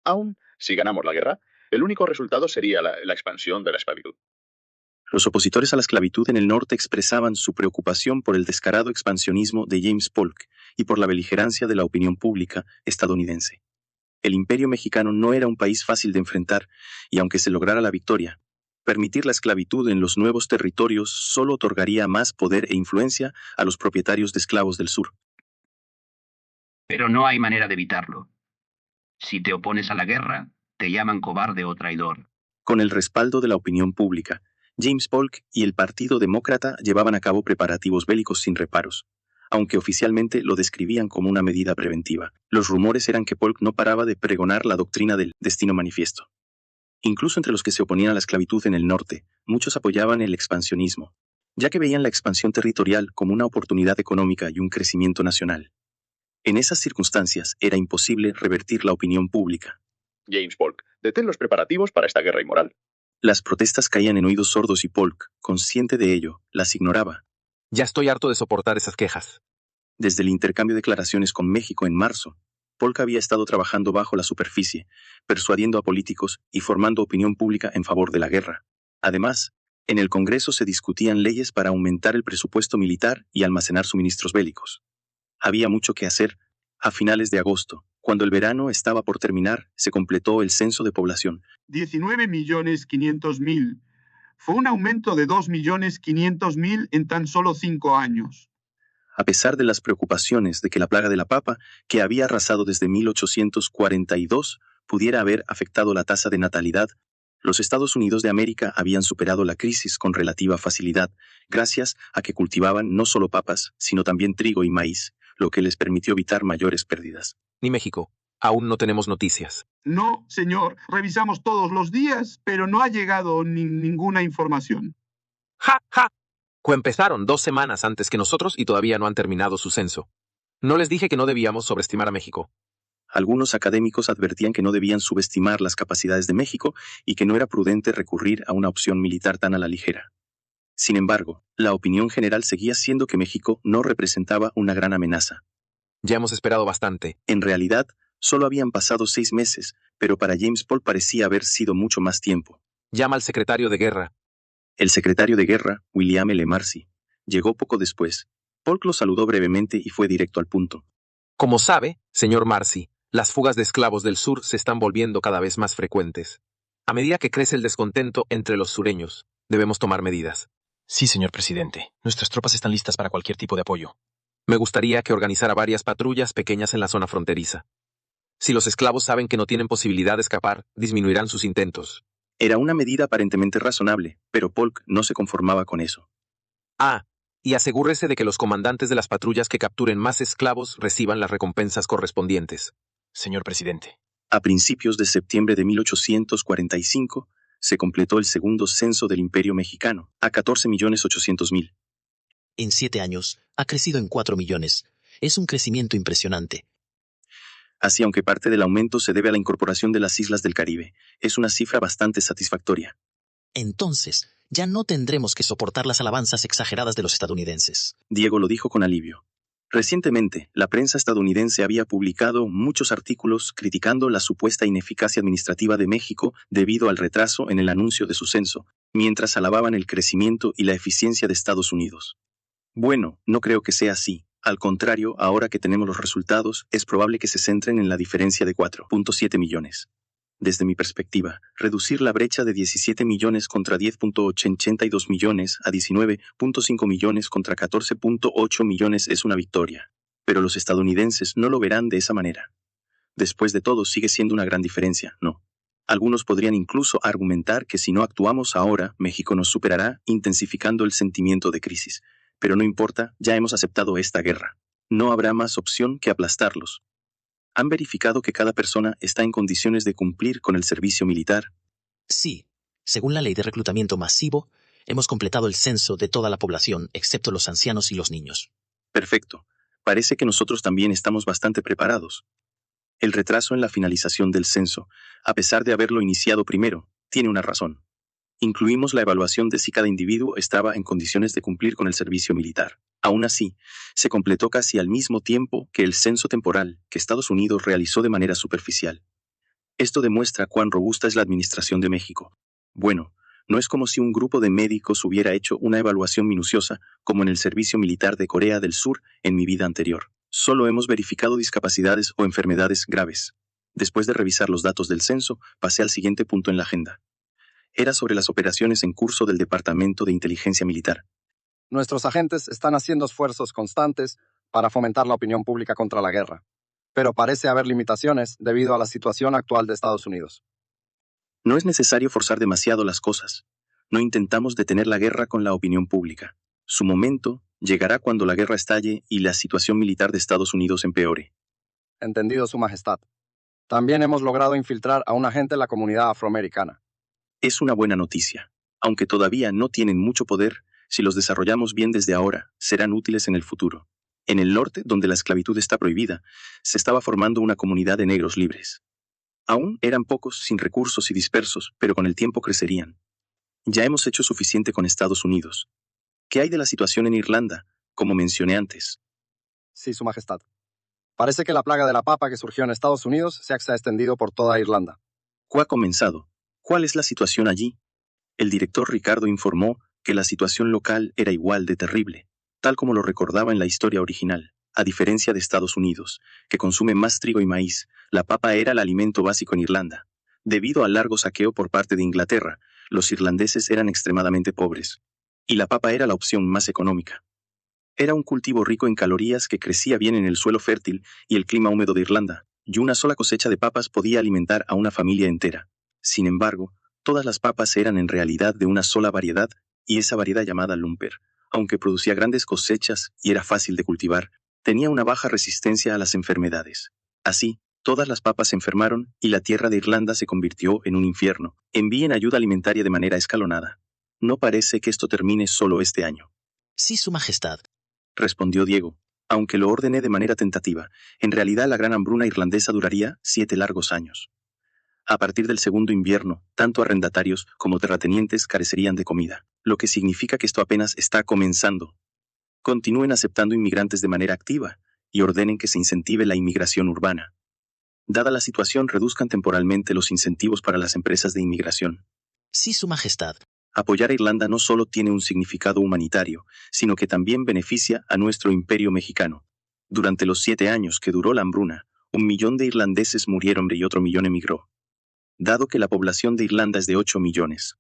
Aún si ganamos la guerra, el único resultado sería la expansión de la esclavitud. Los opositores a la esclavitud en el norte expresaban su preocupación por el descarado expansionismo de James Polk y por la beligerancia de la opinión pública estadounidense. El imperio mexicano no era un país fácil de enfrentar, y aunque se lograra la victoria, permitir la esclavitud en los nuevos territorios solo otorgaría más poder e influencia a los propietarios de esclavos del sur. Pero no hay manera de evitarlo. Si te opones a la guerra, te llaman cobarde o traidor. Con el respaldo de la opinión pública, James Polk y el Partido Demócrata llevaban a cabo preparativos bélicos sin reparos, aunque oficialmente lo describían como una medida preventiva. Los rumores eran que Polk no paraba de pregonar la doctrina del destino manifiesto. Incluso entre los que se oponían a la esclavitud en el norte, muchos apoyaban el expansionismo, ya que veían la expansión territorial como una oportunidad económica y un crecimiento nacional. En esas circunstancias era imposible revertir la opinión pública. James Polk, detén los preparativos para esta guerra inmoral. Las protestas caían en oídos sordos y Polk, consciente de ello, las ignoraba. Ya estoy harto de soportar esas quejas. Desde el intercambio de declaraciones con México en marzo, Polk había estado trabajando bajo la superficie, persuadiendo a políticos y formando opinión pública en favor de la guerra. Además, en el Congreso se discutían leyes para aumentar el presupuesto militar y almacenar suministros bélicos. Había mucho que hacer. A finales de agosto, cuando el verano estaba por terminar, se completó el censo de población. 19.500.000. Fue un aumento de 2.500.000 en tan solo 5 años. A pesar de las preocupaciones de que la plaga de la papa, que había arrasado desde 1842, pudiera haber afectado la tasa de natalidad, los Estados Unidos de América habían superado la crisis con relativa facilidad, gracias a que cultivaban no solo papas, sino también trigo y maíz, lo que les permitió evitar mayores pérdidas. Ni México. Aún no tenemos noticias. No, señor. Revisamos todos los días, pero no ha llegado ninguna información. ¡Ja, ja! Empezaron 2 semanas antes que nosotros y todavía no han terminado su censo. No les dije que no debíamos sobreestimar a México. Algunos académicos advertían que no debían subestimar las capacidades de México y que no era prudente recurrir a una opción militar tan a la ligera. Sin embargo, la opinión general seguía siendo que México no representaba una gran amenaza. Ya hemos esperado bastante. En realidad, solo habían pasado 6 meses, pero para James Polk parecía haber sido mucho más tiempo. Llama al secretario de guerra. El secretario de guerra, William L. Marcy, llegó poco después. Polk lo saludó brevemente y fue directo al punto. Como sabe, señor Marcy, las fugas de esclavos del sur se están volviendo cada vez más frecuentes. A medida que crece el descontento entre los sureños, debemos tomar medidas. Sí, señor presidente. Nuestras tropas están listas para cualquier tipo de apoyo. Me gustaría que organizara varias patrullas pequeñas en la zona fronteriza. Si los esclavos saben que no tienen posibilidad de escapar, disminuirán sus intentos. Era una medida aparentemente razonable, pero Polk no se conformaba con eso. Y asegúrese de que los comandantes de las patrullas que capturen más esclavos reciban las recompensas correspondientes. Señor presidente. A principios de septiembre de 1845, se completó el segundo censo del Imperio Mexicano, a 14.800.000. En 7 años, ha crecido en 4 millones. Es un crecimiento impresionante. Así, aunque parte del aumento se debe a la incorporación de las islas del Caribe, es una cifra bastante satisfactoria. Entonces, ya no tendremos que soportar las alabanzas exageradas de los estadounidenses. Diego lo dijo con alivio. Recientemente, la prensa estadounidense había publicado muchos artículos criticando la supuesta ineficacia administrativa de México debido al retraso en el anuncio de su censo, mientras alababan el crecimiento y la eficiencia de Estados Unidos. Bueno, no creo que sea así. Al contrario, ahora que tenemos los resultados, es probable que se centren en la diferencia de 4.7 millones. Desde mi perspectiva, reducir la brecha de 17 millones contra 10.82 millones a 19.5 millones contra 14.8 millones es una victoria. Pero los estadounidenses no lo verán de esa manera. Después de todo, sigue siendo una gran diferencia, ¿no? Algunos podrían incluso argumentar que si no actuamos ahora, México nos superará, intensificando el sentimiento de crisis. Pero no importa, ya hemos aceptado esta guerra. No habrá más opción que aplastarlos. ¿Han verificado que cada persona está en condiciones de cumplir con el servicio militar? Sí. Según la ley de reclutamiento masivo, hemos completado el censo de toda la población, excepto los ancianos y los niños. Perfecto. Parece que nosotros también estamos bastante preparados. El retraso en la finalización del censo, a pesar de haberlo iniciado primero, tiene una razón. Incluimos la evaluación de si cada individuo estaba en condiciones de cumplir con el servicio militar. Aún así, se completó casi al mismo tiempo que el censo temporal que Estados Unidos realizó de manera superficial. Esto demuestra cuán robusta es la administración de México. Bueno, no es como si un grupo de médicos hubiera hecho una evaluación minuciosa, como en el servicio militar de Corea del Sur en mi vida anterior. Solo hemos verificado discapacidades o enfermedades graves. Después de revisar los datos del censo, pasé al siguiente punto en la agenda. Era sobre las operaciones en curso del Departamento de Inteligencia Militar. Nuestros agentes están haciendo esfuerzos constantes para fomentar la opinión pública contra la guerra, pero parece haber limitaciones debido a la situación actual de Estados Unidos. No es necesario forzar demasiado las cosas. No intentamos detener la guerra con la opinión pública. Su momento llegará cuando la guerra estalle y la situación militar de Estados Unidos empeore. Entendido, Su Majestad. También hemos logrado infiltrar a un agente de la comunidad afroamericana. Es una buena noticia. Aunque todavía no tienen mucho poder, si los desarrollamos bien desde ahora, serán útiles en el futuro. En el norte, donde la esclavitud está prohibida, se estaba formando una comunidad de negros libres. Aún eran pocos, sin recursos y dispersos, pero con el tiempo crecerían. Ya hemos hecho suficiente con Estados Unidos. ¿Qué hay de la situación en Irlanda, como mencioné antes? Sí, Su Majestad. Parece que la plaga de la papa que surgió en Estados Unidos se ha extendido por toda Irlanda. ¿Cuál ha comenzado? ¿Cuál es la situación allí? El director Ricardo informó que la situación local era igual de terrible, tal como lo recordaba en la historia original. A diferencia de Estados Unidos, que consume más trigo y maíz, la papa era el alimento básico en Irlanda. Debido al largo saqueo por parte de Inglaterra, los irlandeses eran extremadamente pobres, y la papa era la opción más económica. Era un cultivo rico en calorías que crecía bien en el suelo fértil y el clima húmedo de Irlanda, y una sola cosecha de papas podía alimentar a una familia entera. Sin embargo, todas las papas eran en realidad de una sola variedad, y esa variedad llamada Lumper, aunque producía grandes cosechas y era fácil de cultivar, tenía una baja resistencia a las enfermedades. Así, todas las papas se enfermaron y la tierra de Irlanda se convirtió en un infierno. Envíen ayuda alimentaria de manera escalonada. No parece que esto termine solo este año. Sí, Su Majestad. Respondió Diego. Aunque lo ordené de manera tentativa, en realidad la gran hambruna irlandesa duraría 7 largos años. A partir del segundo invierno, tanto arrendatarios como terratenientes carecerían de comida, lo que significa que esto apenas está comenzando. Continúen aceptando inmigrantes de manera activa y ordenen que se incentive la inmigración urbana. Dada la situación, reduzcan temporalmente los incentivos para las empresas de inmigración. Sí, Su Majestad. Apoyar a Irlanda no solo tiene un significado humanitario, sino que también beneficia a nuestro imperio mexicano. Durante los 7 años que duró la hambruna, 1 millón de irlandeses murieron y otro millón emigró. Dado que la población de Irlanda es de 8 millones,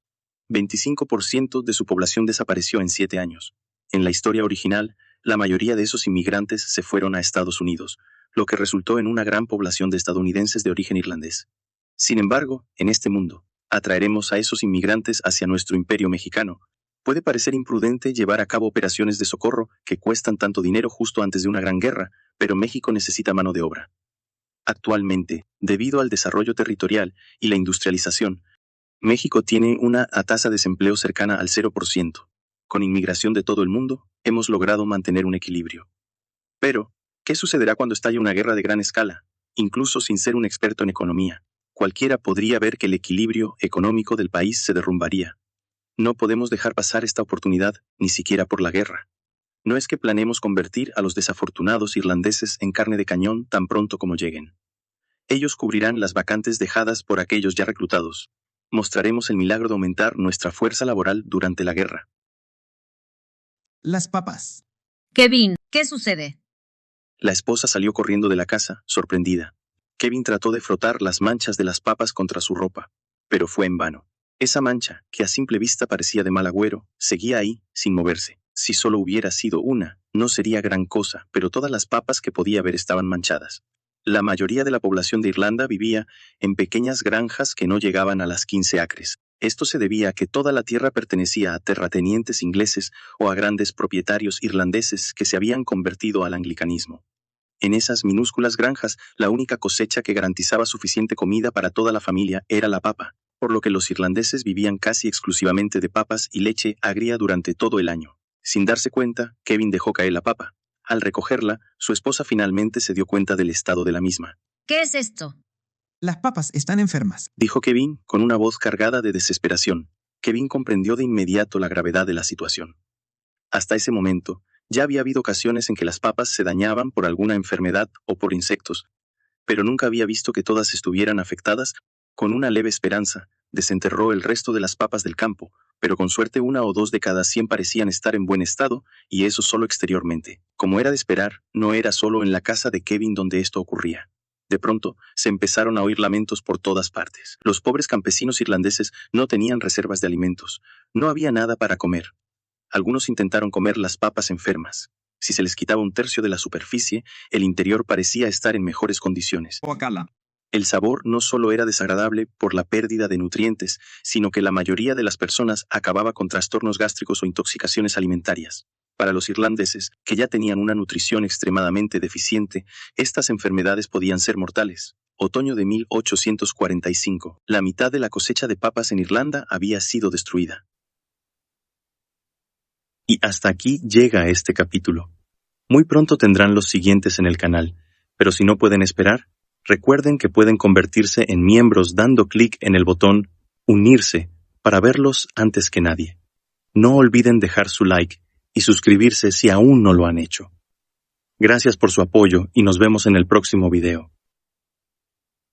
25% de su población desapareció en 7 años. En la historia original, la mayoría de esos inmigrantes se fueron a Estados Unidos, lo que resultó en una gran población de estadounidenses de origen irlandés. Sin embargo, en este mundo, atraeremos a esos inmigrantes hacia nuestro imperio mexicano. Puede parecer imprudente llevar a cabo operaciones de socorro que cuestan tanto dinero justo antes de una gran guerra, pero México necesita mano de obra. Actualmente, debido al desarrollo territorial y la industrialización, México tiene una tasa de desempleo cercana al 0%. Con inmigración de todo el mundo, hemos logrado mantener un equilibrio. Pero, ¿qué sucederá cuando estalle una guerra de gran escala? Incluso sin ser un experto en economía, cualquiera podría ver que el equilibrio económico del país se derrumbaría. No podemos dejar pasar esta oportunidad, ni siquiera por la guerra. No es que planeemos convertir a los desafortunados irlandeses en carne de cañón tan pronto como lleguen. Ellos cubrirán las vacantes dejadas por aquellos ya reclutados. Mostraremos el milagro de aumentar nuestra fuerza laboral durante la guerra. Las papas. Kevin, ¿qué sucede? La esposa salió corriendo de la casa, sorprendida. Kevin trató de frotar las manchas de las papas contra su ropa, pero fue en vano. Esa mancha, que a simple vista parecía de mal agüero, seguía ahí, sin moverse. Si solo hubiera sido una, no sería gran cosa, pero todas las papas que podía ver estaban manchadas. La mayoría de la población de Irlanda vivía en pequeñas granjas que no llegaban a las 15 acres. Esto se debía a que toda la tierra pertenecía a terratenientes ingleses o a grandes propietarios irlandeses que se habían convertido al anglicanismo. En esas minúsculas granjas, la única cosecha que garantizaba suficiente comida para toda la familia era la papa, por lo que los irlandeses vivían casi exclusivamente de papas y leche agria durante todo el año. Sin darse cuenta, Kevin dejó caer la papa. Al recogerla, su esposa finalmente se dio cuenta del estado de la misma. ¿Qué es esto? Las papas están enfermas, dijo Kevin con una voz cargada de desesperación. Kevin comprendió de inmediato la gravedad de la situación. Hasta ese momento, ya había habido ocasiones en que las papas se dañaban por alguna enfermedad o por insectos, pero nunca había visto que todas estuvieran afectadas Con una leve esperanza, desenterró el resto de las papas del campo, pero con suerte 1 o 2 de cada 100 parecían estar en buen estado, y eso solo exteriormente. Como era de esperar, no era solo en la casa de Kevin donde esto ocurría. De pronto, se empezaron a oír lamentos por todas partes. Los pobres campesinos irlandeses no tenían reservas de alimentos. No había nada para comer. Algunos intentaron comer las papas enfermas. Si se les quitaba 1/3 de la superficie, el interior parecía estar en mejores condiciones. El sabor no solo era desagradable por la pérdida de nutrientes, sino que la mayoría de las personas acababa con trastornos gástricos o intoxicaciones alimentarias. Para los irlandeses, que ya tenían una nutrición extremadamente deficiente, estas enfermedades podían ser mortales. Otoño de 1845. La mitad de la cosecha de papas en Irlanda había sido destruida. Y hasta aquí llega este capítulo. Muy pronto tendrán los siguientes en el canal, pero si no pueden esperar, recuerden que pueden convertirse en miembros dando clic en el botón Unirse para verlos antes que nadie. No olviden dejar su like y suscribirse si aún no lo han hecho. Gracias por su apoyo y nos vemos en el próximo video.